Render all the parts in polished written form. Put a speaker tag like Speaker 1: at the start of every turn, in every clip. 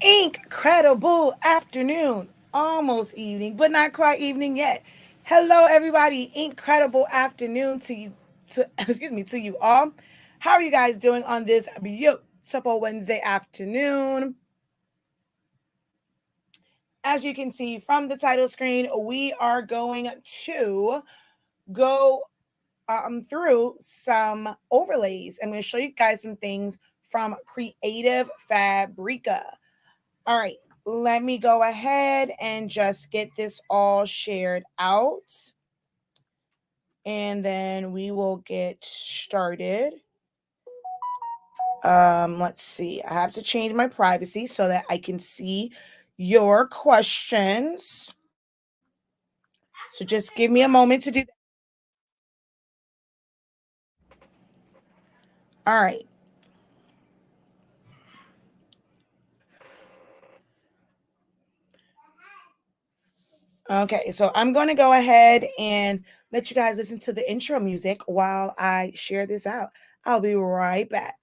Speaker 1: Incredible afternoon, almost evening, but not quite evening yet. Hello, everybody. Incredible afternoon to you. To excuse me, to you all. How are you guys doing on this beautiful Wednesday afternoon? As you can see from the title screen, we are going to go through some overlays. I'm going to show you guys some things from Creative Fabrica. All right, let me go ahead and just get this all shared out. And then we will get started. Let's see. I have to change my privacy so that I can see your questions. So just give me a moment to do that. All right. Okay, so I'm going to go ahead and let you guys listen to the intro music while I share this out. I'll be right back.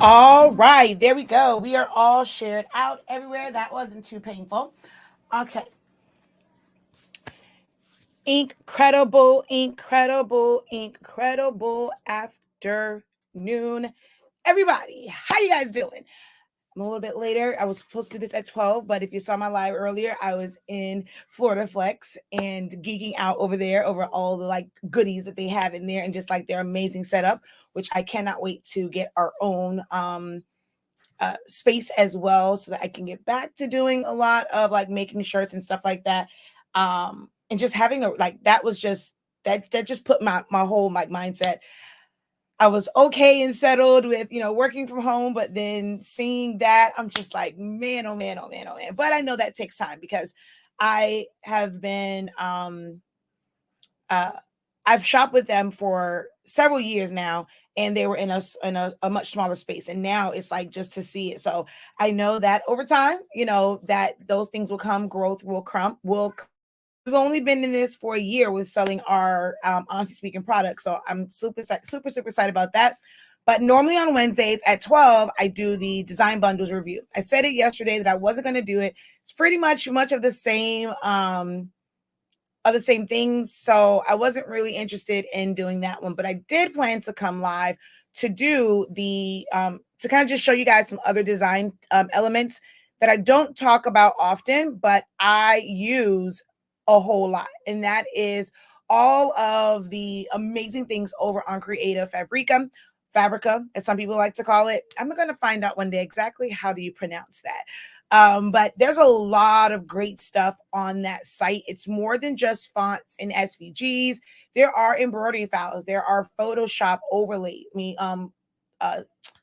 Speaker 1: All right, there we go. We are all shared out everywhere. That wasn't too painful. Okay. Incredible afternoon. Everybody, how you guys doing? I'm a little bit later. I was supposed to do this at 12, but if you saw my live earlier, I was in Florida Flex and geeking out over there over all the like goodies that they have in there and just like their amazing setup, which I cannot wait to get our own space as well so that I can get back to doing a lot of like making shirts and stuff like that. And just having a like that was just that just put my whole like mindset. I was okay and settled with, working from home, but then seeing that, I'm just like, man, oh man, oh man, oh man. But I know that takes time because I have been uh I've shopped with them for several years now, and they were in a much smaller space. And now it's like just to see it. So I know that over time, that those things will come, growth will come, we've only been in this for a year with selling our honestly speaking products. So I'm super excited about that. But normally on Wednesdays at 12, I do the design bundles review. I said it yesterday that I wasn't going to do it. It's pretty much of the same things. So I wasn't really interested in doing that one, but I did plan to come live to do the to kind of just show you guys some other design elements that I don't talk about often, but I use a whole lot. And that is all of the amazing things over on Creative Fabrica, as some people like to call it. I'm going to find out one day exactly how do you pronounce that. But there's a lot of great stuff on that site. It's more than just fonts and SVGs. There are embroidery files. There are Photoshop overlay. Uh,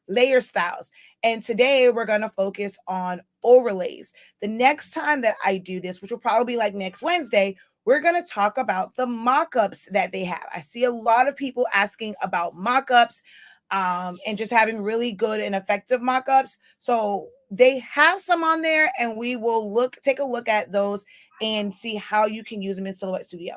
Speaker 1: layer styles. And today we're going to focus on overlays. The next time that I do this, which will probably be like next Wednesday, we're going to talk about the mock-ups that they have. I see a lot of people asking about mock-ups, and just having really good and effective mock-ups. So they have some on there, and we will take a look at those and see how you can use them in Silhouette Studio.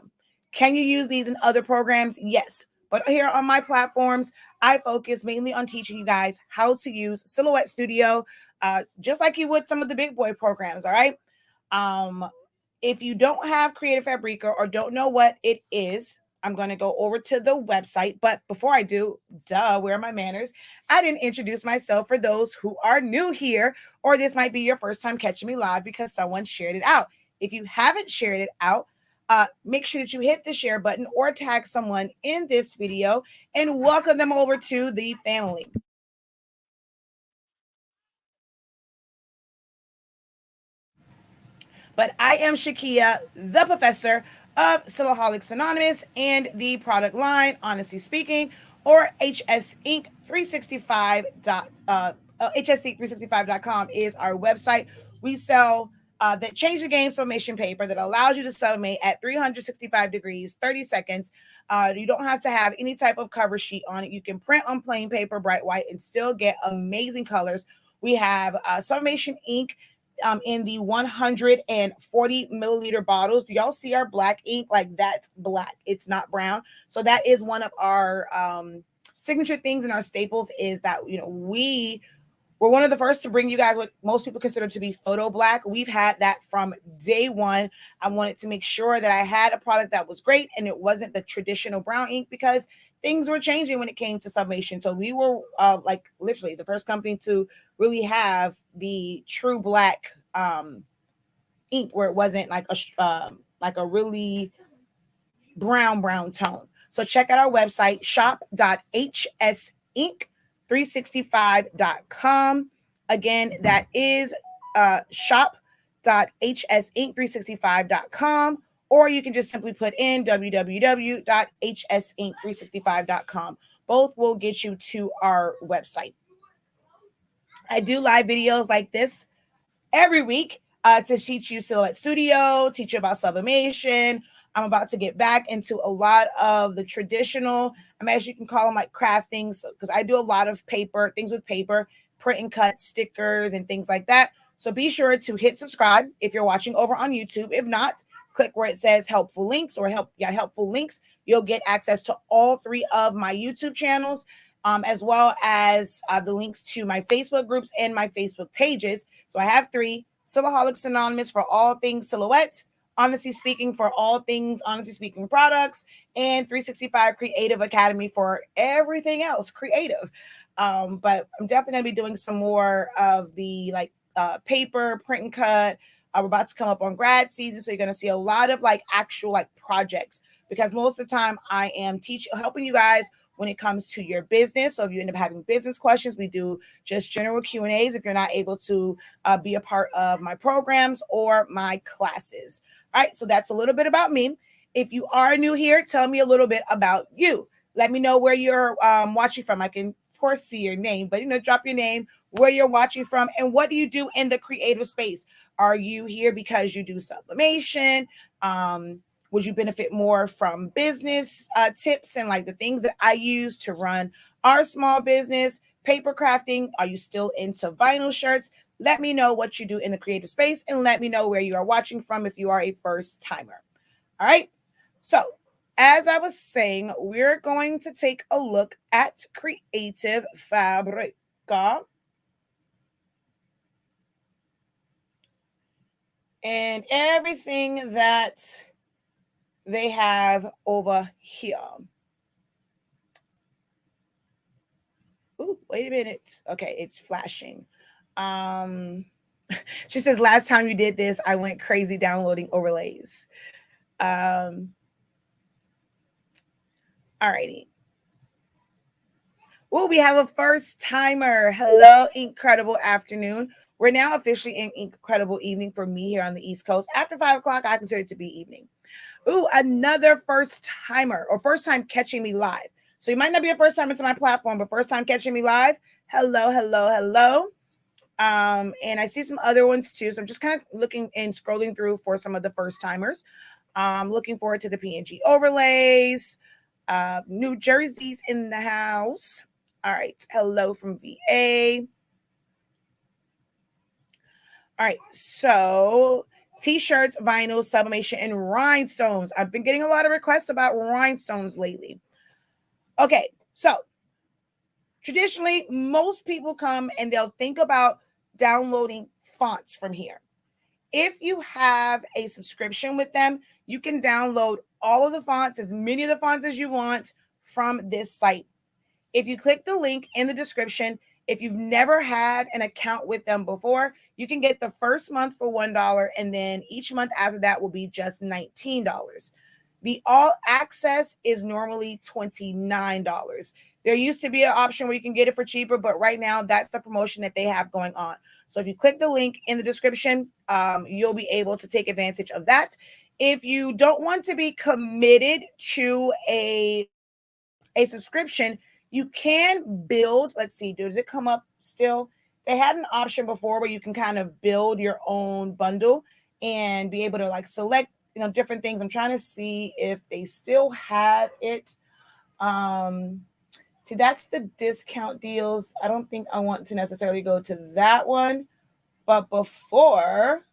Speaker 1: Can you use these in other programs? Yes. But here on my platforms, I focus mainly on teaching you guys how to use Silhouette Studio, just like you would some of the big boy programs. All right. Um, if you don't have Creative Fabrica or don't know what it is, I'm going to go over to the website. But before I do, where are my manners? I didn't introduce myself for those who are new here, or this might be your first time catching me live because someone shared it out. If you haven't shared it out, make sure that you hit the share button or tag someone in this video and welcome them over to the family. But I am Shakia, the professor of Silaholics Anonymous and the product line, Honestly Speaking, or HS Inc. 365. HSC365.com is our website. We sell that change the game sublimation paper that allows you to sublimate at 365 degrees, 30 seconds. You don't have to have any type of cover sheet on it. You can print on plain paper, bright white, and still get amazing colors. We have sublimation ink in the 140 milliliter bottles. Do y'all see our black ink? Like, that's black. It's not brown. So that is one of our signature things in our staples, is that, we're one of the first to bring you guys what most people consider to be photo black. We've had that from day one. I wanted to make sure that I had a product that was great and it wasn't the traditional brown ink, because things were changing when it came to sublimation. So we were like literally the first company to really have the true black ink, where it wasn't like a really brown tone. So check out our website, shop.hsink365.com. Again, that is shop.hsink365.com, or you can just simply put in www.hsink365.com. Both will get you to our website. I do live videos like this every week to teach you Silhouette Studio, teach you about sublimation. I'm about to get back into a lot of the traditional, as you can call them, like craft things, because I do a lot of paper, things with paper, print and cut stickers and things like that. So be sure to hit subscribe if you're watching over on YouTube. If not, click where it says helpful links or helpful links. You'll get access to all three of my YouTube channels, as well as the links to my Facebook groups and my Facebook pages. So I have three: Silaholics Anonymous for all things silhouette, Honestly Speaking for all things Honestly Speaking products, and 365 Creative Academy for everything else creative. But I'm definitely going to be doing some more of the paper, print and cut. We're about to come up on grad season, so you're going to see a lot of actual projects, because most of the time I am helping you guys when it comes to your business. So if you end up having business questions, we do just general Q&As if you're not able to be a part of my programs or my classes. All right, so that's a little bit about me. If you are new here, tell me a little bit about you. Let me know where you're watching from. I can, of course, see your name, but drop your name, where you're watching from, and what do you do in the creative space? Are you here because you do sublimation? Would you benefit more from business tips and the things that I use to run our small business? Paper crafting? Are you still into vinyl shirts? Let me know what you do in the creative space, and let me know where you are watching from if you are a first timer. All right. So as I was saying, we're going to take a look at Creative Fabrica. And everything that they have over here. Ooh, wait a minute. Okay, it's flashing. She says, last time you did this, I went crazy downloading overlays. Alrighty. Well, we have a first timer. Hello, incredible afternoon. We're now officially in incredible evening for me here on the East Coast. After 5 o'clock, I consider it to be evening. Ooh, another first timer or first time catching me live. So you might not be a first time into my platform, but first time catching me live. Hello, hello, hello. And I see some other ones too. So I'm just kind of looking and scrolling through for some of the first timers. Looking forward to the PNG overlays. New Jersey's in the house. All right. Hello from VA. All right. So t-shirts, vinyl, sublimation, and rhinestones. I've been getting a lot of requests about rhinestones lately. Okay. So traditionally, most people come and they'll think about downloading fonts from here. If you have a subscription with them, you can download all of the fonts, as many of the fonts as you want from this site. If you click the link in the description, if you've never had an account with them before, you can get the first month for $1, and then each month after that will be just $19. The all access is normally $29. There used to be an option where you can get it for cheaper, but right now that's the promotion that they have going on. So if you click the link in the description, you'll be able to take advantage of that. If you don't want to be committed to a subscription, you can build. Let's see, does it come up still? They had an option before where you can kind of build your own bundle and be able to like select, different things. I'm trying to see if they still have it. See, that's the discount deals. I don't think I want to necessarily go to that one. But before,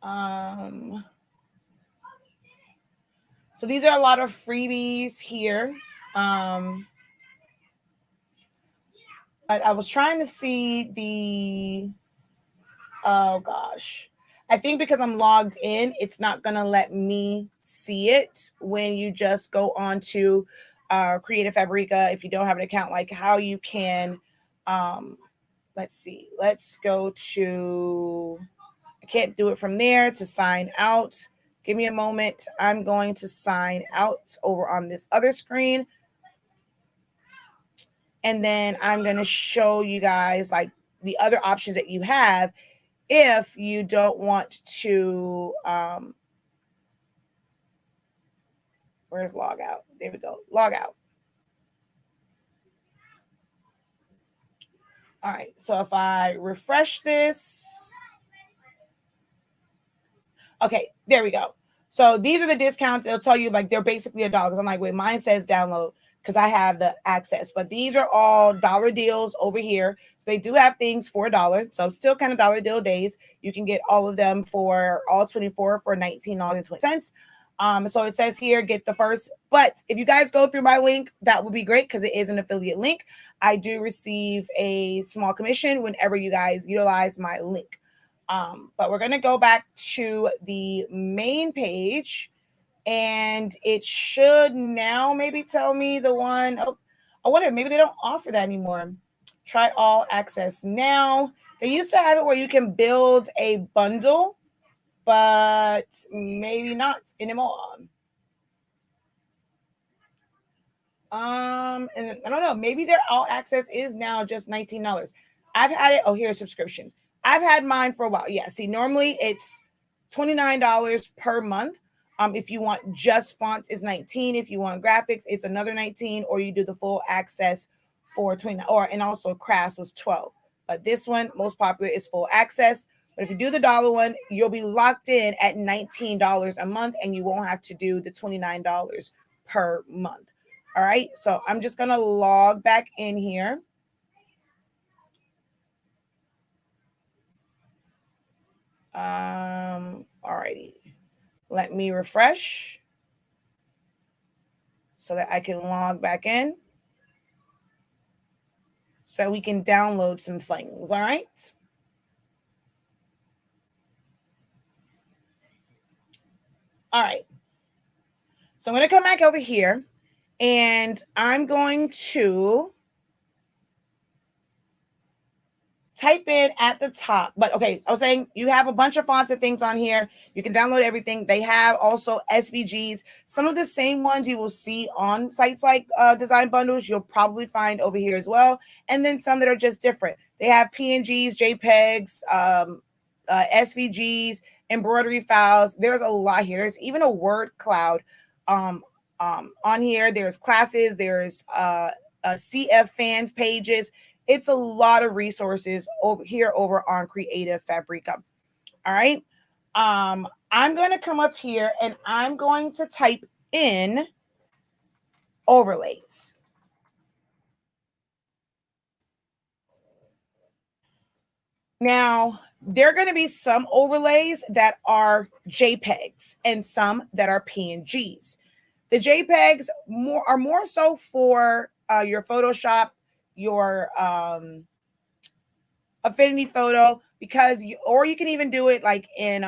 Speaker 1: so these are a lot of freebies here. I was trying to see the, oh gosh. I think because I'm logged in, it's not going to let me see it when you just go on to Creative Fabrica. If you don't have an account, like how you can, let's see, let's go to, I can't do it from there to sign out. Give me a moment. I'm going to sign out over on this other screen. And then I'm going to show you guys like the other options that you have if you don't want to, where's log out? There we go. Log out. All right. So if I refresh this, okay, there we go. So these are the discounts. It'll tell you like they're basically $1. Because I'm like, wait, mine says download because I have the access. But these are all dollar deals over here. So they do have things for $1. So still kind of dollar deal days. You can get all of them for all 24 for $19.20. So it says here, get the first. But if you guys go through my link, that would be great because it is an affiliate link. I do receive a small commission whenever you guys utilize my link. But we're going to go back to the main page and it should now maybe tell me the one. Oh, I wonder, maybe they don't offer that anymore. Try all access now. They used to have it where you can build a bundle, but maybe not anymore. And I don't know, maybe their all access is now just $19. I've had it. Oh, here's subscriptions. I've had mine for a while. Yeah, see, normally it's $29 per month. If you want just fonts, it's $19. If you want graphics, it's another $19, or you do the full access for $29. And also crafts was $12. But this one, most popular, is full access. But if you do the dollar one, you'll be locked in at $19 a month, and you won't have to do the $29 per month. All right, so I'm just gonna log back in here. All righty. Let me refresh so that I can log back in so that we can download some things. All right. All right. So I'm going to come back over here and I'm going to type in at the top. But okay, I was saying you have a bunch of fonts and things on here. You can download everything. They have also SVGs. Some of the same ones you will see on sites like Design Bundles, you'll probably find over here as well. And then some that are just different. They have PNGs, JPEGs, SVGs, embroidery files. There's a lot here. There's even a word cloud on here. There's classes. There's CF fans pages. It's a lot of resources over here over on Creative Fabrica. All right. I'm going to come up here and I'm going to type in overlays. Now, there are going to be some overlays that are JPEGs and some that are PNGs. The JPEGs are more so for your Photoshop, your Affinity Photo, because you can even do it like in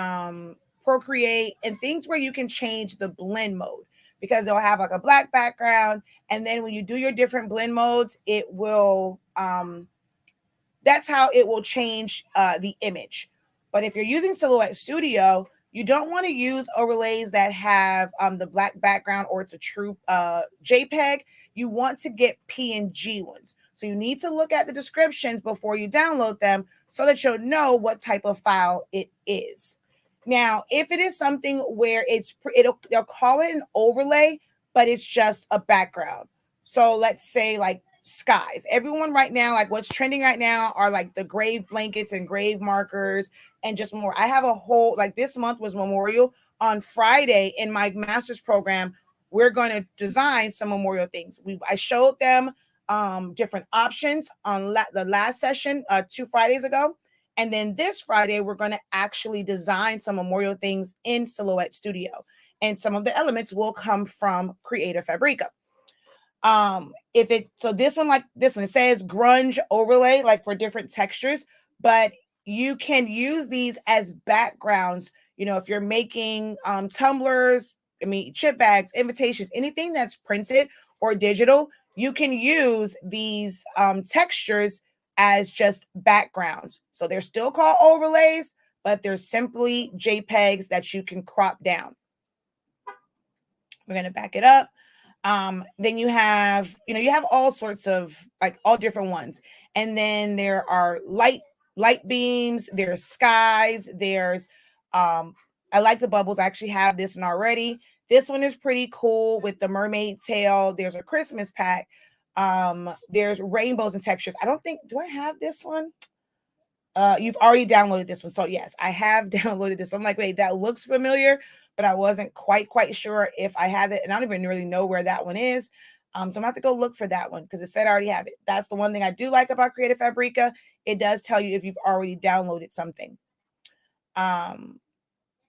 Speaker 1: Procreate and things where you can change the blend mode, because they'll have like a black background, and then when you do your different blend modes, it will that's how it will change the image. But if you're using Silhouette Studio, you don't want to use overlays that have the black background or it's a true JPEG. You want to get PNG ones. So you need to look at the descriptions before you download them so that you'll know what type of file it is. Now, if it is something where they'll call it an overlay, but it's just a background. So let's say like skies. Everyone right now, like what's trending right now are like the grave blankets and grave markers and just more. I have a whole, like this month was Memorial. On Friday in my master's program, we're going to design some memorial things. I showed them different options on the last session 2 Fridays ago. And then this Friday, we're going to actually design some memorial things in Silhouette Studio. And some of the elements will come from Creative Fabrica. This one, it says grunge overlay, like for different textures, but you can use these as backgrounds. You know, if you're making tumblers, chip bags, invitations, anything that's printed or digital, you can use these textures as just backgrounds. So they're still called overlays, but they're simply JPEGs that you can crop down. We're going to back it up. Then you have all sorts of, like, all different ones. And then there are light beams, there's skies, there's, I like the bubbles. I actually have this one already. This one is pretty cool with the mermaid tail. There's a Christmas pack. There's rainbows and textures. Do I have this one? You've already downloaded this one. So yes, I have downloaded this. I'm like, wait, that looks familiar, but I wasn't quite sure if I had it. And I don't even really know where that one is. So I'm gonna have to go look for that one because it said I already have it. That's the one thing I do like about Creative Fabrica. It does tell you if you've already downloaded something.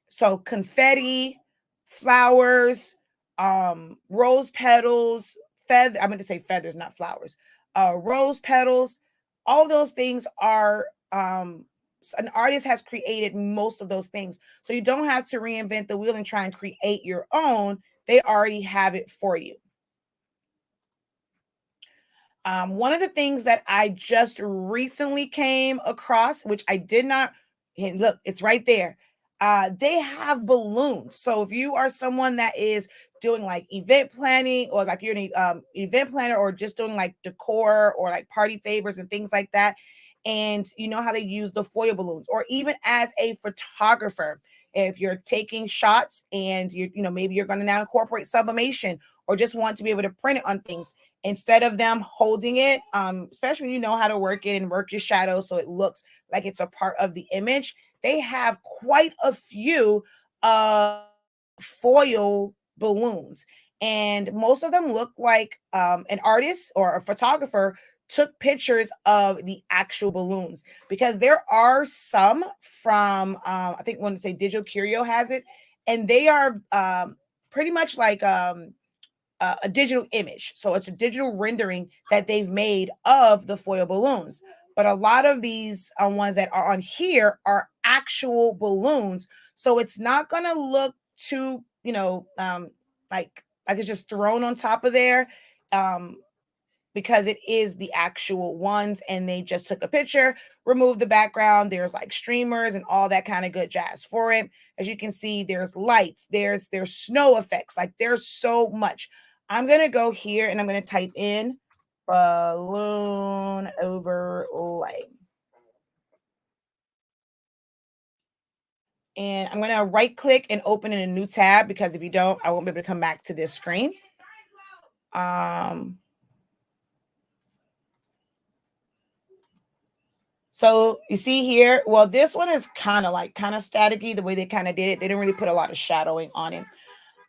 Speaker 1: So confetti, flowers, rose petals, I'm going to say feathers, not flowers, rose petals, all those things are, an artist has created most of those things. So you don't have to reinvent the wheel and try and create your own. They already have it for you. One of the things that I just recently came across, which I did not, look, it's right there. They have balloons. So if you are someone that is doing like event planning, or like you're an event planner, or just doing like decor or like party favors and things like that, and you know how they use the foil balloons, or even as a photographer, if you're taking shots and maybe you're going to now incorporate sublimation, or just want to be able to print it on things instead of them holding it, especially when you know how to work it and work your shadows so it looks like it's a part of the image. They have quite a few foil balloons, and most of them look like an artist or a photographer took pictures of the actual balloons, because there are some from I think when say Digital Curio has it, and they are pretty much like a digital image. So it's a digital rendering that they've made of the foil balloons. But a lot of these ones that are on here are actual balloons. So it's not going to look too, like it's just thrown on top of there. because it is the actual ones, and they just took a picture, removed the background. There's like streamers and all that kind of good jazz for it. As you can see, there's lights, there's snow effects, like there's so much. I'm gonna go here and I'm gonna type in balloon overlay. And I'm gonna right click and open in a new tab, because if you don't, I won't be able to come back to this screen. So you see here, well, this one is kind of staticky the way they kind of did it. They didn't really put a lot of shadowing on it.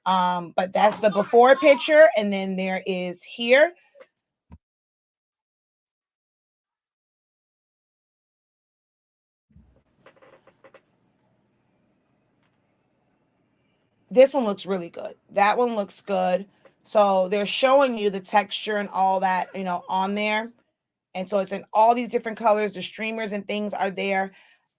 Speaker 1: But that's the before picture, and then there is here. This one looks really good. That one looks good. So they're showing you the texture and all that, you know, on there. And so it's in all these different colors. The streamers and things are there.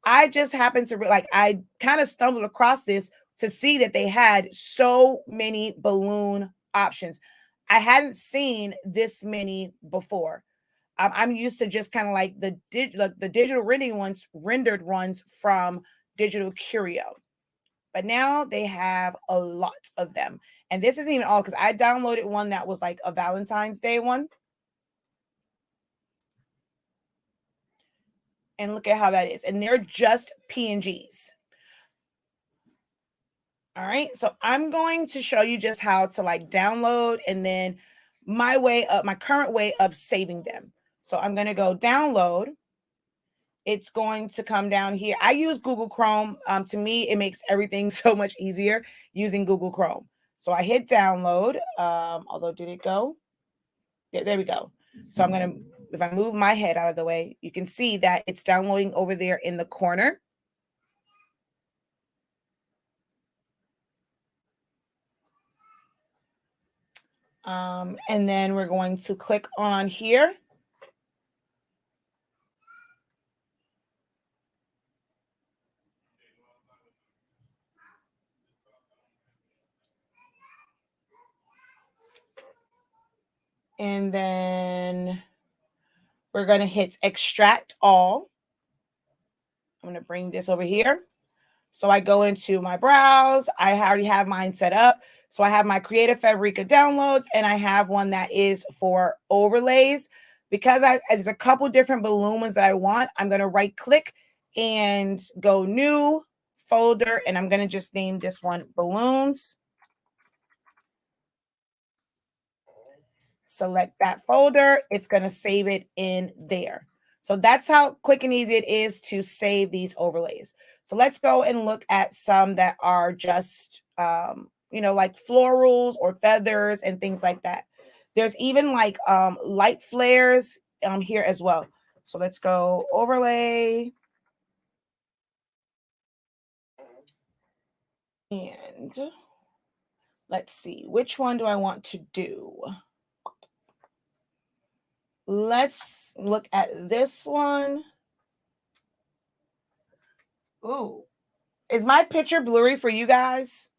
Speaker 1: I just happened to I kind of stumbled across this to see that they had so many balloon options. I hadn't seen this many before. I'm used to just kind of like the digital rendered ones from Digital Curio, but now they have a lot of them. And this isn't even all, because I downloaded one that was like a Valentine's Day one. And look at how that is. And they're just PNGs. All right. So I'm going to show you just how to like download, and then my current way of saving them. So I'm going to go download. It's going to come down here. I use Google Chrome. To me, it makes everything so much easier using Google Chrome. So I hit download. Although, did it go? Yeah, there we go. So I'm going to, if I move my head out of the way, you can see that it's downloading over there in the corner. And then we're going to click on here. And then we're going to hit extract all. I'm going to bring this over here. So I go into my browse. I already have mine set up. So I have my Creative Fabrica downloads, and I have one that is for overlays. Because there's a couple different balloon ones that I want, I'm going to right click and go new folder, and I'm going to just name this one balloons. Select that folder. It's going to save it in there. So that's how quick and easy it is to save these overlays. So let's go and look at some that are just, you know, like florals or feathers and things like that. There's even like light flares here as well. So let's go overlay. And let's see, which one do I want to do? Let's look at this one. Ooh, is my picture blurry for you guys?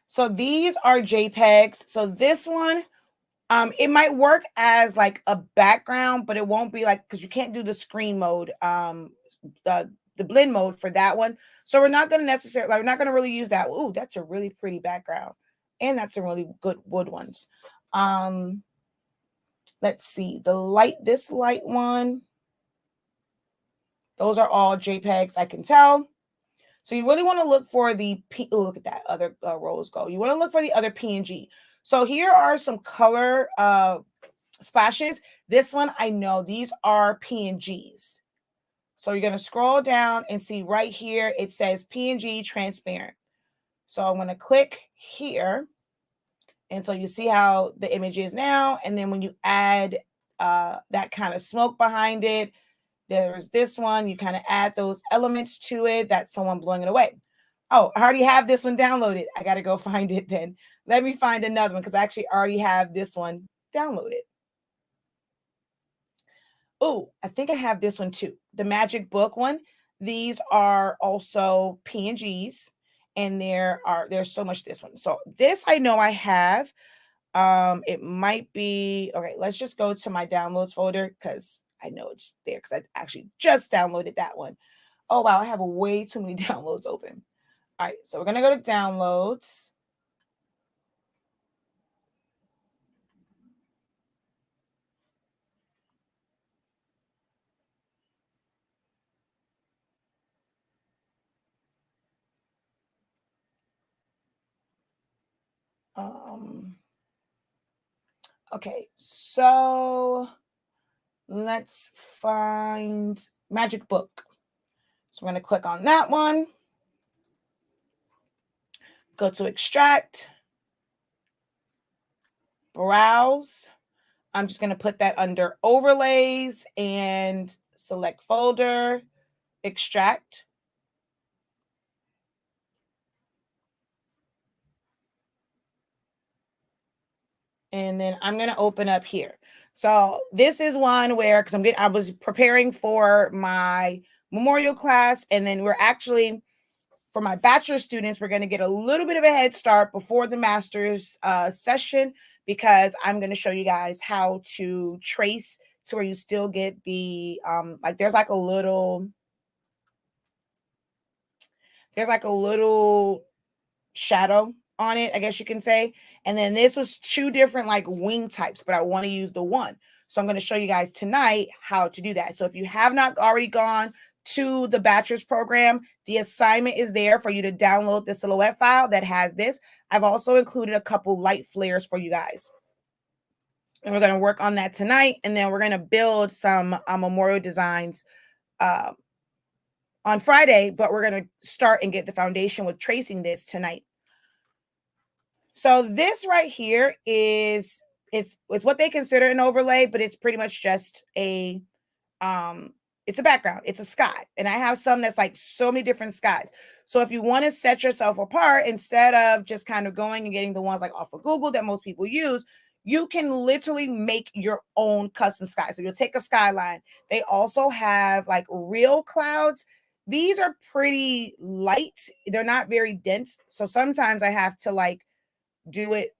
Speaker 1: So these are JPEGs. So this one, it might work as like a background, but it won't be like, because you can't do the screen mode, the blend mode for that one. So we're not going to really use that. Ooh, that's a really pretty background. And that's some really good wood ones. Let's see, this light one. Those are all JPEGs, I can tell. So you really want to look for look at that other rose gold. You want to look for the other PNG. So here are some color splashes. This one, I know these are PNGs. So you're going to scroll down and see right here, it says Png Transparent. So I'm going to click here. And so you see how the image is now. And then when you add that kind of smoke behind it, there's this one. You kind of add those elements to it. That's someone blowing it away. Oh, I already have this one downloaded. I got to go find it then. Let me find another one, because I actually already have this one downloaded. Oh, I think I have this one too. The Magic Book one. These are also PNGs. And there's so much this one. So this I know I have. It might be okay. Let's just go to my downloads folder because I know it's there because I actually just downloaded that one. Oh wow, I have way too many downloads open. All right, so we're gonna go to downloads. Okay, so let's find Magic Book. So we're going to click on that one. Go to extract, browse. I'm just going to put that under overlays and select folder, extract. And then I'm going to open up here. So this is one where, because I was preparing for my memorial class, and then we're actually, for my bachelor students, we're going to get a little bit of a head start before the master's session, because I'm going to show you guys how to trace to where you still get the, like there's like a little shadow on it, I guess you can say. And then this was two different like wing types, but I want to use the one. So I'm going to show you guys tonight how to do that. So if you have not already gone to the bachelor's program, the assignment is there for you to download the silhouette file that has this. I've also included a couple light flares for you guys. And we're going to work on that tonight. And then we're going to build some memorial designs on Friday, but we're going to start and get the foundation with tracing this tonight. So this right here is it's what they consider an overlay, but it's pretty much just a it's a background, it's a sky. And I have some that's like so many different skies. So if you want to set yourself apart, instead of just kind of going and getting the ones like off of Google that most people use, you can literally make your own custom sky. So you'll take a skyline. They also have like real clouds. These are pretty light. They're not very dense. So sometimes I have to like do it,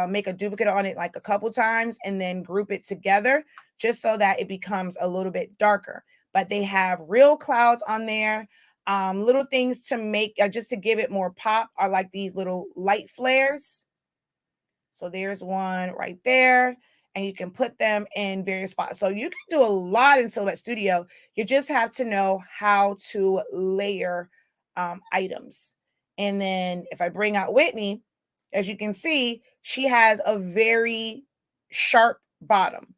Speaker 1: make a duplicate on it like a couple times and then group it together just so that it becomes a little bit darker. But they have real clouds on there. Little things to make, just to give it more pop, are like these little light flares. So there's one right there, and you can put them in various spots. So you can do a lot in Silhouette Studio. You just have to know how to layer items. And then if I bring out Whitney, as you can see, she has a very sharp bottom.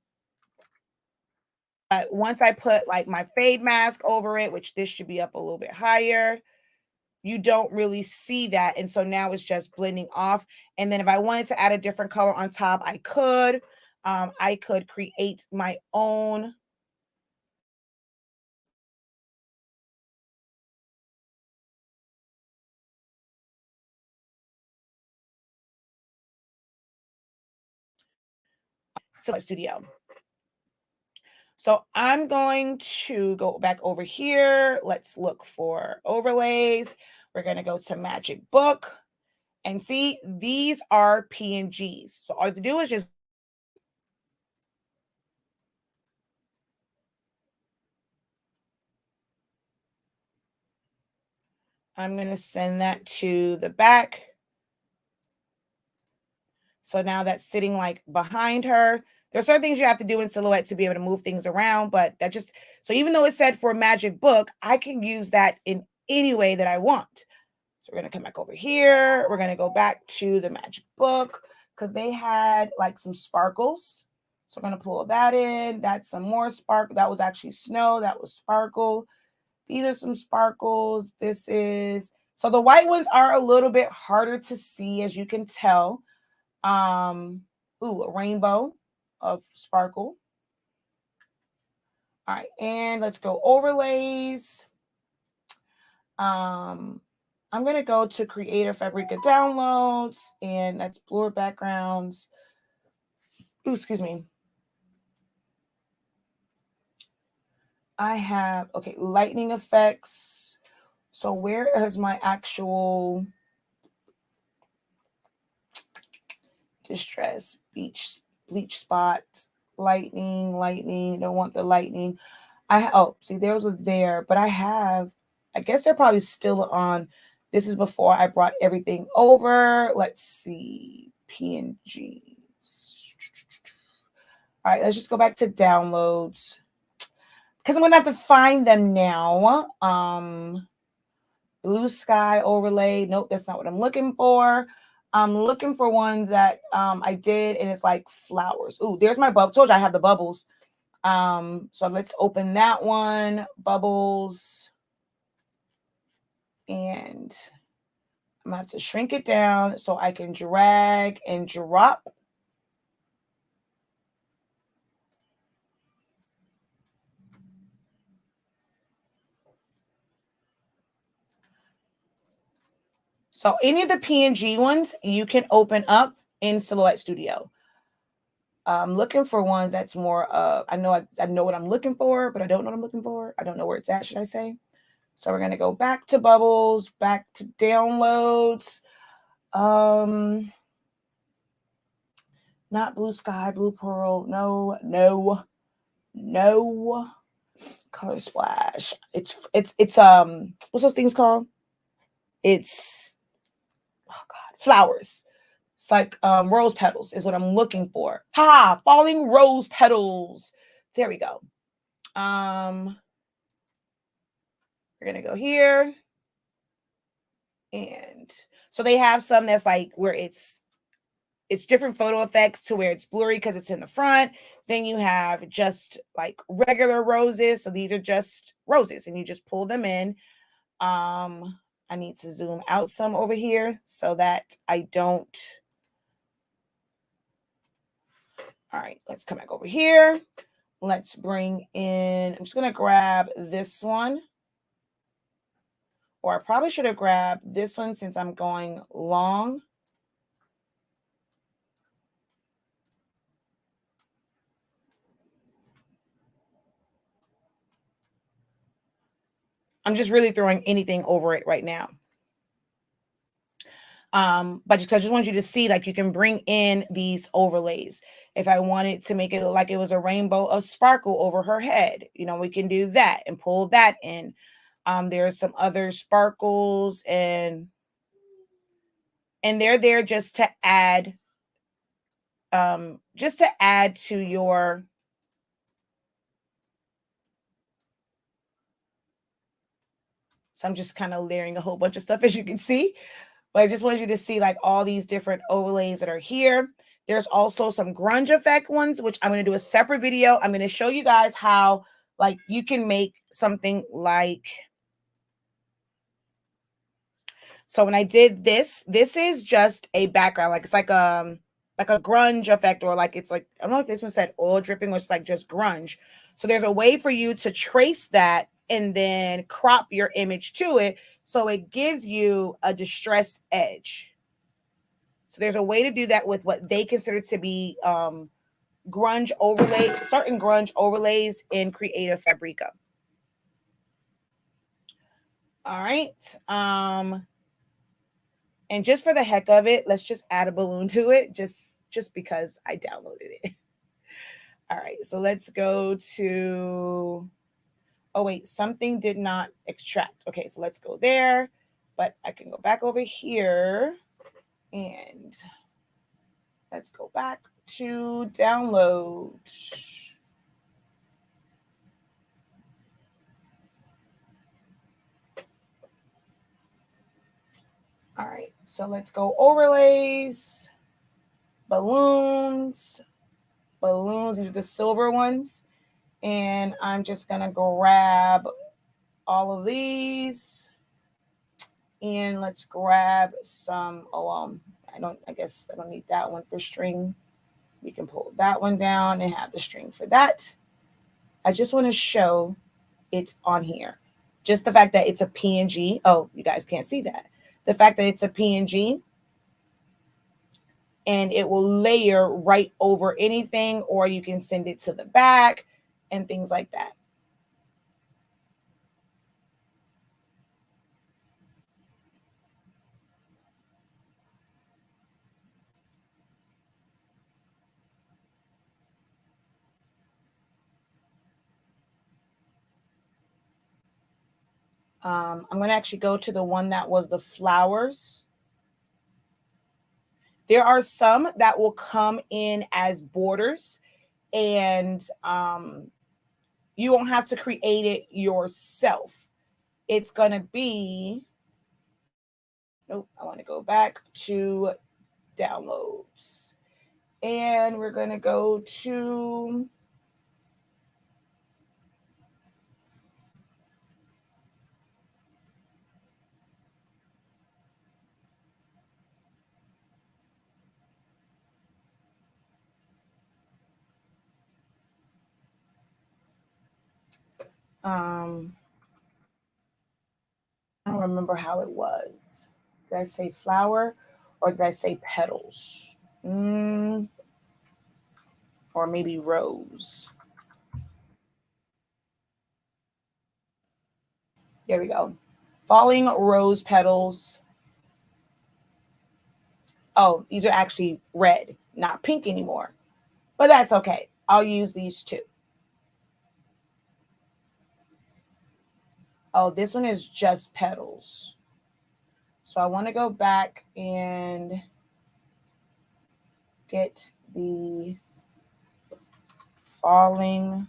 Speaker 1: But once I put like my fade mask over it, which this should be up a little bit higher, you don't really see that. And so now it's just blending off. And then if I wanted to add a different color on top, I could. I could create my own. Silhouette Studio. So I'm going to go back over here. Let's look for overlays. We're going to go to Magic Book. And see, these are PNGs. So all you have to do is just I'm going to send that to the back. So now that's sitting like behind her. There's certain things you have to do in Silhouette to be able to move things around, but that just, so even though it said for Magic Book, I can use that in any way that I want. So we're going to come back over here. We're going to go back to the Magic Book because they had like some sparkles. So we're going to pull that in. That's some more sparkle. That was actually snow. That was sparkle. These are some sparkles. This is, so the white ones are a little bit harder to see, as you can tell. A rainbow of sparkle. All right, and let's go overlays. I'm going to go to Creator Fabrica Downloads, and that's blur backgrounds. Ooh, excuse me. I have, okay, lightning effects. So where is my actual Distress, bleach spots, lightning, don't want the lightning. See, those are there, but I guess they're probably still on. This is before I brought everything over. Let's see, PNGs. All right, let's just go back to downloads because I'm gonna have to find them now. Blue sky overlay. Nope, that's not what I'm looking for. I'm looking for ones that I did, and it's like flowers. Ooh, there's my bubble. Told you I have the bubbles. So let's open that one. Bubbles. And I'm gonna have to shrink it down so I can drag and drop. So any of the PNG ones you can open up in Silhouette Studio. I'm looking for ones that's more I know what I'm looking for, but I don't know what I'm looking for. I don't know where it's at, should I say. So we're gonna go back to bubbles, back to downloads. Not blue sky, blue pearl. No. Color splash. It's what's those things called? It's flowers. It's like rose petals is what I'm looking for. Falling rose petals. There we go. We're gonna go here. And so they have some that's like where it's different photo effects to where it's blurry because it's in the front. Then you have just like regular roses. So these are just roses and you just pull them in. I need to zoom out some over here so that I don't. All right, let's come back over here. Let's bring in, I'm just going to grab this one. Or I probably should have grabbed this one since I'm going long. I'm just really throwing anything over it right now. But I just want you to see, like, you can bring in these overlays. If I wanted to make it look like it was a rainbow of sparkle over her head, we can do that and pull that in. There's some other sparkles and they're there just to add to your so I'm just kind of layering a whole bunch of stuff, as you can see. But I just wanted you to see like all these different overlays that are here. There's also some grunge effect ones, which I'm going to do a separate video. I'm going to show you guys how like you can make something like. So when I did this is just a background. Like it's like a grunge effect, or like it's like, I don't know if this one said oil dripping or it's like just grunge. So there's a way for you to trace that and then crop your image to it. So it gives you a distress edge. So there's a way to do that with what they consider to be grunge overlay, certain grunge overlays in Creative Fabrica. All right. And just for the heck of it, let's just add a balloon to it just because I downloaded it. All right. So let's go to, oh wait, something did not extract. Okay, so let's go there, but I can go back over here and let's go back to download. All right, so let's go overlays, balloons, these are the silver ones. And I'm just gonna grab all of these and let's grab some, I guess I don't need that one for string. We can pull that one down and have the string for that. I just want to show it's on here. Just the fact that it's a PNG. Oh, you guys can't see that. The fact that it's a PNG and it will layer right over anything, or you can send it to the back and things like that. I'm going to actually go to the one that was the flowers. There are some that will come in as borders, and you won't have to create it yourself. It's going to be, nope, I want to go back to downloads. And we're going to go to I don't remember how it was. Did I say flower or did I say petals? Or maybe rose. There we go. Falling rose petals. Oh, these are actually red, not pink anymore. But that's okay. I'll use these two. Oh, this one is just petals. So I want to go back and get the falling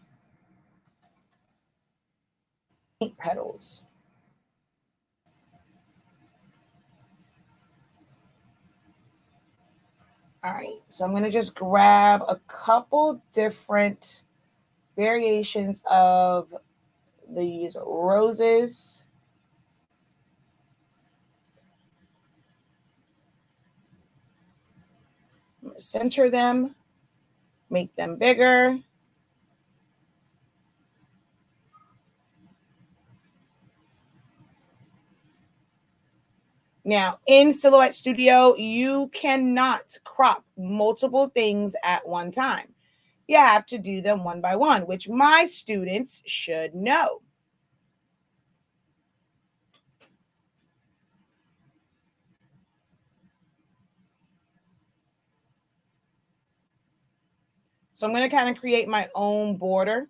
Speaker 1: pink petals. All right, so I'm going to just grab a couple different variations of these roses. Center them, make them bigger. Now, in Silhouette Studio, you cannot crop multiple things at one time. You have to do them one by one, which my students should know. So I'm going to kind of create my own border.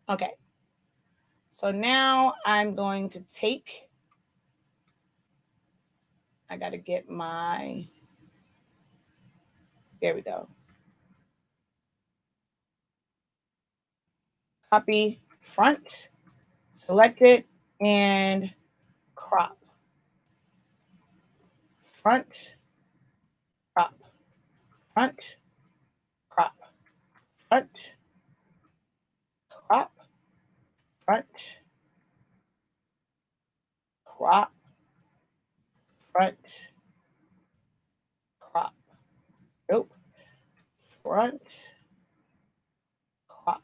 Speaker 1: Okay. So now I'm going to take, I got to get my, there we go. Copy front, select it, and crop. Front, crop, front, crop, front, crop, front, crop, front, crop. Nope. Front, crop.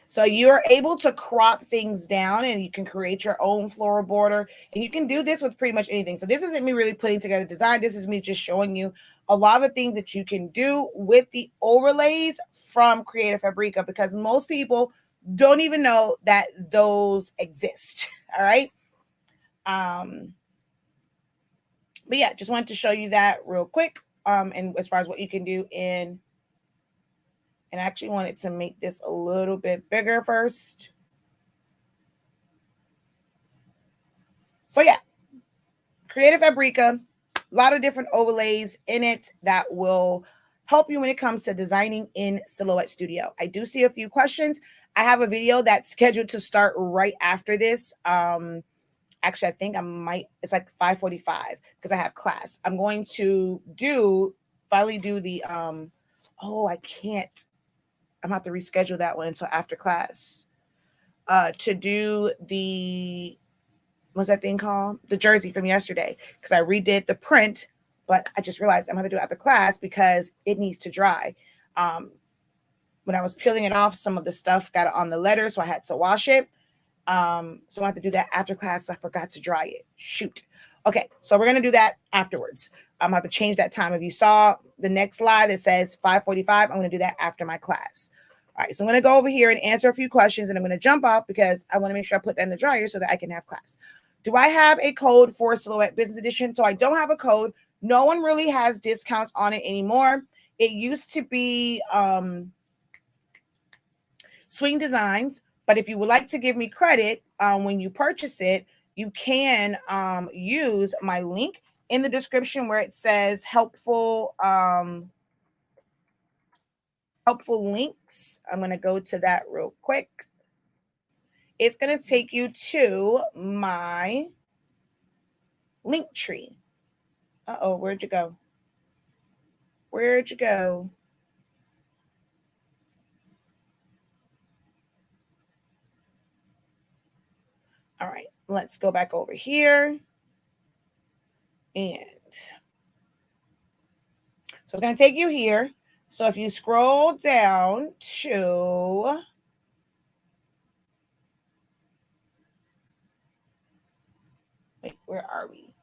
Speaker 1: So you're able to crop things down and you can create your own floral border. And you can do this with pretty much anything. So this isn't me really putting together design. This is me just showing you a lot of things that you can do with the overlays from Creative Fabrica, because most people don't even know that those exist. All right. But yeah, just wanted to show you that real quick. And as far as what you can do in, and I actually wanted to make this a little bit bigger first. So yeah, Creative Fabrica, a lot of different overlays in it that will help you when it comes to designing in Silhouette Studio. I do see a few questions. I have a video that's scheduled to start right after this. Actually, I think I might, it's like 5:45 because I have class. I'm going to finally do the, oh, I can't. I'm going to have to reschedule that one until after class. To do the, what's that thing called? The jersey from yesterday, because I redid the print, but I just realized I'm going to do it after class because it needs to dry. When I was peeling it off, some of the stuff got on the letter, so I had to wash it. So I have to do that after class. I forgot to dry it. Shoot. Okay, so we're going to do that afterwards. I'm going to have to change that time. If you saw the next slide that says 5:45, I'm going to do that after my class. All right, so I'm going to go over here and answer a few questions, and I'm going to jump off because I want to make sure I put that in the dryer so that I can have class. Do I have a code for Silhouette Business Edition? So I don't have a code. No one really has discounts on it anymore. It used to be Swing Designs, but if you would like to give me credit when you purchase it, you can use my link in the description where it says helpful links. I'm going to go to that real quick. It's going to take you to my link tree. Uh-oh, where'd you go? Where'd you go? All right, let's go back over here. And so it's going to take you here. So if you scroll down to wait, where are we?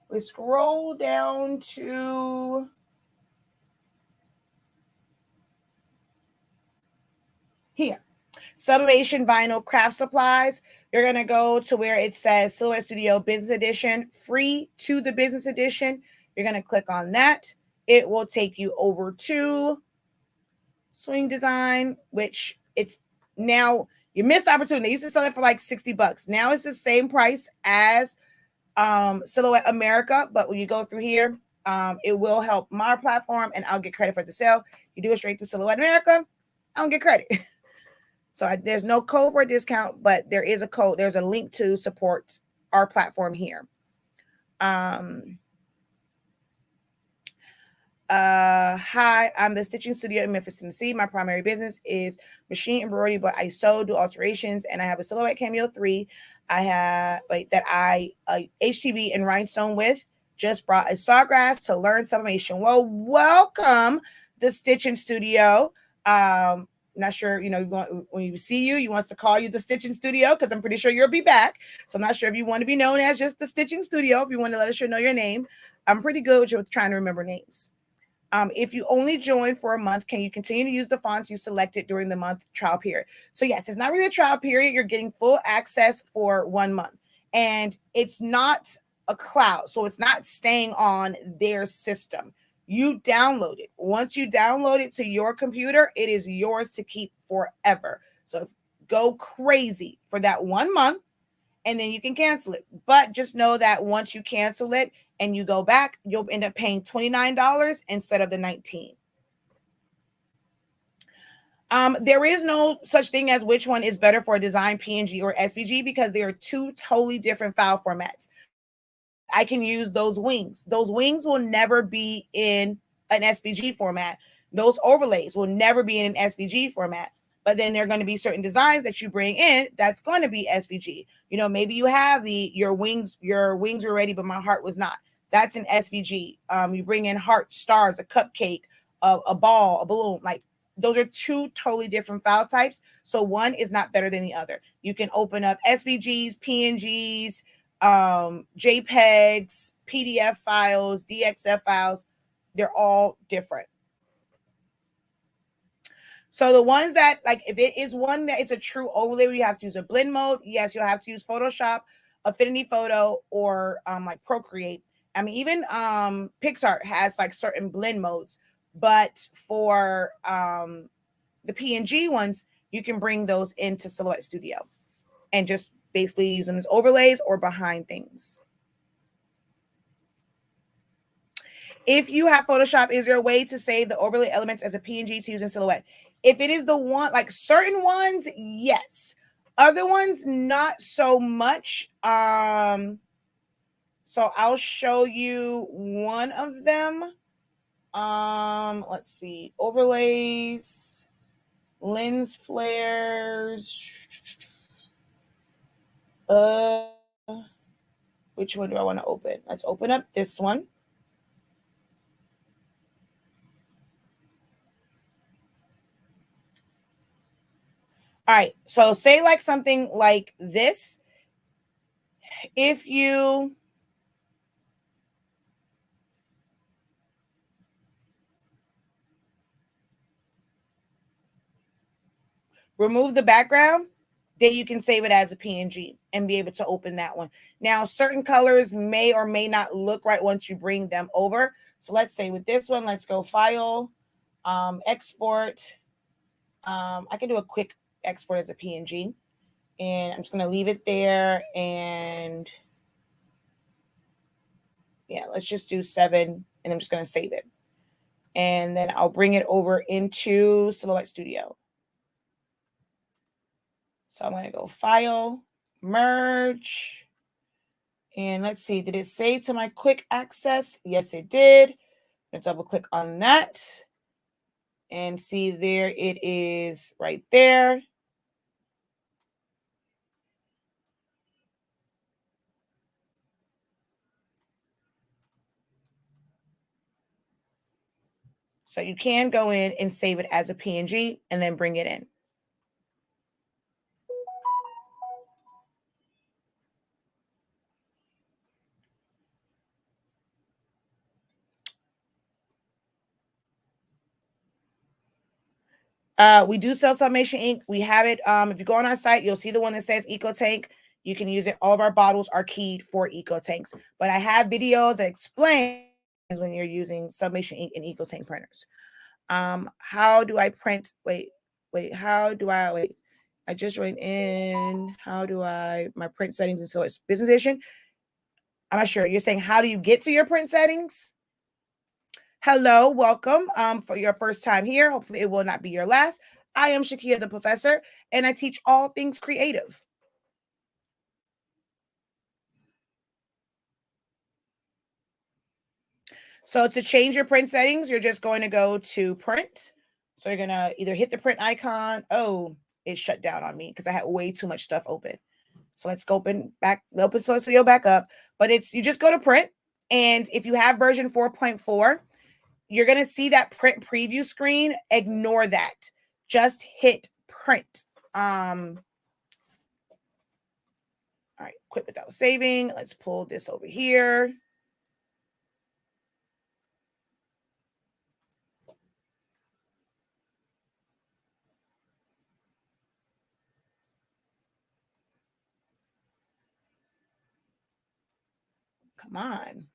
Speaker 1: We scroll down to here. Sublimation Vinyl Craft Supplies. You're going to go to where it says Silhouette Studio Business Edition, free to the Business Edition. You're going to click on that. It will take you over to Swing Design, which it's now, you missed the opportunity. They used to sell it for like $60. Now it's the same price as Silhouette America, but when you go through here, it will help my platform and I'll get credit for the sale. You do it straight through Silhouette America, I don't get credit. So there's no code for a discount, but there is a code. There's a link to support our platform here. Hi, I'm the Stitching Studio in Memphis, Tennessee. My primary business is machine embroidery, but I sew, do alterations, and I have a Silhouette Cameo 3. I have that I HTV and rhinestone with. Just brought a sawgrass to learn sublimation. Well, welcome the Stitching Studio. Not sure, when you see you wants to call you the Stitching Studio because I'm pretty sure you'll be back. So I'm not sure if you want to be known as just the Stitching Studio. If you want to let us know your name, I'm pretty good with trying to remember names. If you only join for a month, can you continue to use the fonts you selected during the month trial period? So yes, it's not really a trial period. You're getting full access for 1 month, and it's not a cloud, so it's not staying on their system. You download it. Once you download it to your computer, it is yours to keep forever. So go crazy for that 1 month, and then you can cancel it. But just know that once you cancel it and you go back, you'll end up paying $29 instead of the $19. There is no such thing as which one is better for a design, PNG or SVG, because they are two totally different file formats. I can use those wings. Those wings will never be in an SVG format. Those overlays will never be in an SVG format. But then there are going to be certain designs that you bring in that's going to be SVG. Maybe you have your wings were ready, but my heart was not. That's an SVG. You bring in heart, stars, a cupcake, a ball, a balloon. Like, those are two totally different file types. So one is not better than the other. You can open up SVGs, PNGs, JPEGs, PDF files, DXF files. They're all different. So the ones that, like, if it is one that it's a true overlay where you have to use a blend mode, yes, you'll have to use Photoshop, Affinity Photo, or like Procreate. I mean, even Pixar has like certain blend modes, but for the PNG ones, you can bring those into Silhouette Studio and just basically use them as overlays or behind things. If you have Photoshop, is there a way to save the overlay elements as a PNG to use in Silhouette? If it is the one, like certain ones, yes. Other ones, not so much. So I'll show you one of them. Let's see. Overlays, lens flares. Which one do I want to open? Let's open up this one. All right, so say like something like this. If you remove the background, then you can save it as a PNG and be able to open that one. Now, certain colors may or may not look right once you bring them over. So let's say with this one, let's go File, Export. I can do a quick export as a PNG. And I'm just going to leave it there. And yeah, let's just do 7. And I'm just going to save it. And then I'll bring it over into Silhouette Studio. So I'm going to go File, Merge. And let's see, did it save to my quick access? Yes, it did. I'm going to double click on that. And see, there it is right there. So you can go in and save it as a PNG and then bring it in. We do sell Sublimation ink. We have it. If you go on our site, you'll see the one that says Eco Tank. You can use it. All of our bottles are keyed for Eco Tanks. But I have videos that explain when you're using Sublimation ink and Eco Tank printers. How do I print? Wait. How do I wait? I just joined in. How do I my print settings? And so it's business edition. I'm not sure. You're saying how do you get to your print settings? Hello, welcome for your first time here. Hopefully it will not be your last. I am Shakia the Professor, and I teach all things creative. So to change your print settings, you're just going to go to print. So you're going to either hit the print icon. Oh, it shut down on me because I had way too much stuff open. So let's go open Source Studio back up. But you just go to print. And if you have version 4.4, you're going to see that print preview screen. Ignore that. Just hit print. All right, quit without saving. Let's pull this over here. Come on.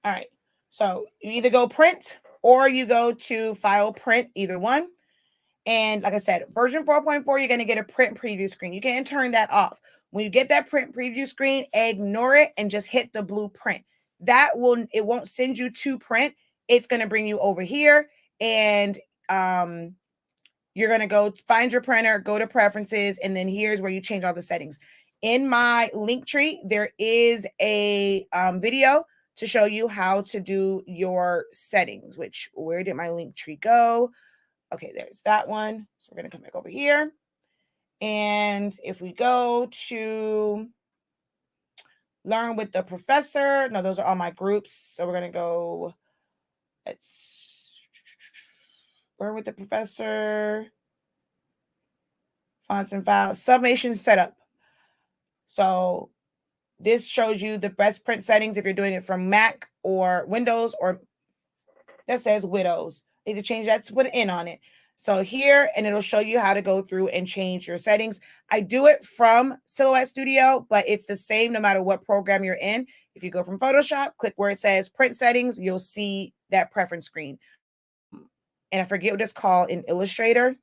Speaker 1: All right. So you either go print or you go to file print, either one. And like I said, version 4.4, you're going to get a print preview screen. You can turn that off. When you get that print preview screen, ignore it and just hit the blue print. It won't send you to print. It's going to bring you over here and you're going to go find your printer, go to preferences, and then here's where you change all the settings. In my link tree, there is a video to show you how to do your settings, where did my link tree go? Okay, there's that one. So we're going to come back over here. And if we go to learn with the professor, no, those are all my groups. So we're going to go, let's learn with the professor, fonts and files, Sublimation setup. So this shows you the best print settings if you're doing it from Mac or Windows, or that says Windows. Need to change that to put an N on it. So here, and it'll show you how to go through and change your settings. I do it from Silhouette Studio, but it's the same no matter what program you're in. If you go from Photoshop, click where it says print settings, you'll see that preference screen. And I forget what it's called in Illustrator.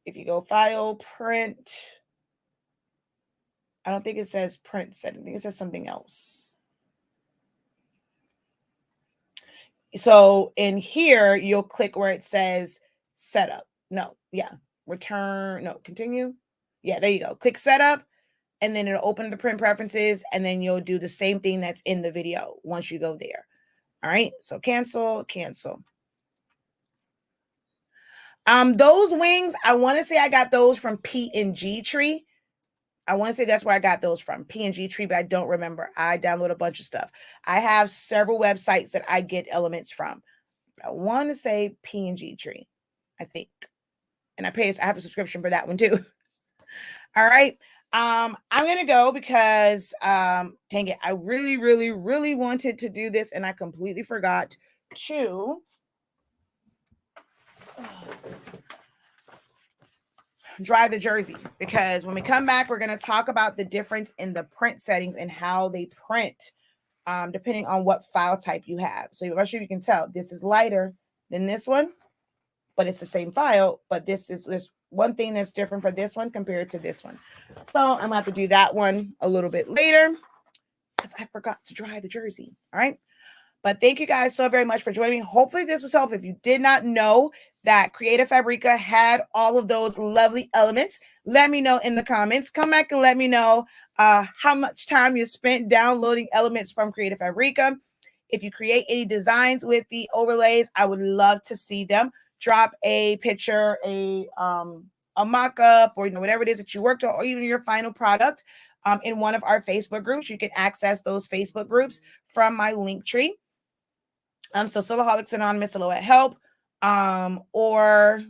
Speaker 1: If you go File, Print, I don't think it says print setting. I think it says something else. So in here, you'll click where it says setup. Continue. Yeah, there you go. Click setup, and then it'll open the print preferences, and then you'll do the same thing that's in the video once you go there. All right, so cancel. Those wings, I want to say I got those from Png Tree. I want to say that's where I got those from, Png Tree, but I don't remember. I download a bunch of stuff. I have several websites that I get elements from. I want to say Png Tree, I think. And I have a subscription for that one too. All right. I'm gonna go because dang it, I really wanted to do this and I completely forgot to dry the jersey, because when we come back, we're gonna talk about the difference in the print settings and how they print depending on what file type you have. So I'm sure you can tell this is lighter than this one, but it's the same file, but this is one thing that's different for this one compared to this one. So I'm gonna have to do that one a little bit later because I forgot to dry the jersey. All right. But thank you guys so very much for joining me. Hopefully this was helpful. If you did not know that Creative Fabrica had all of those lovely elements, let me know in the comments. Come back and let me know how much time you spent downloading elements from Creative Fabrica. If you create any designs with the overlays, I would love to see them. Drop a picture, a mock-up, or whatever it is that you worked on, or even your final product in one of our Facebook groups. You can access those Facebook groups from my link tree. So Silaholics Anonymous, Silhouette Help, or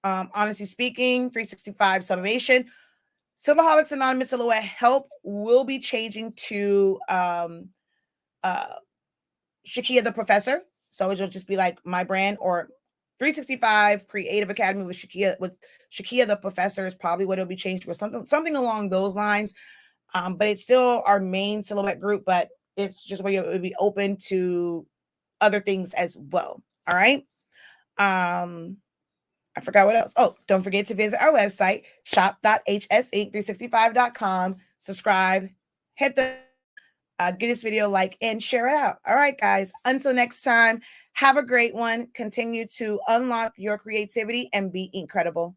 Speaker 1: honestly speaking, 365 Sublimation. Silaholics Anonymous, Silhouette Help will be changing to Shakia the Professor. So it'll just be like my brand, or 365 Creative Academy with Shakia the Professor is probably what it'll be changed to, something along those lines. But it's still our main silhouette group, but it's just where it would be open to other things as well. All right. I forgot what else. Oh, don't forget to visit our website, shop.hsinc365.com. Subscribe, hit the give this video a like, and share it out. All right, guys. Until next time, have a great one. Continue to unlock your creativity and be incredible.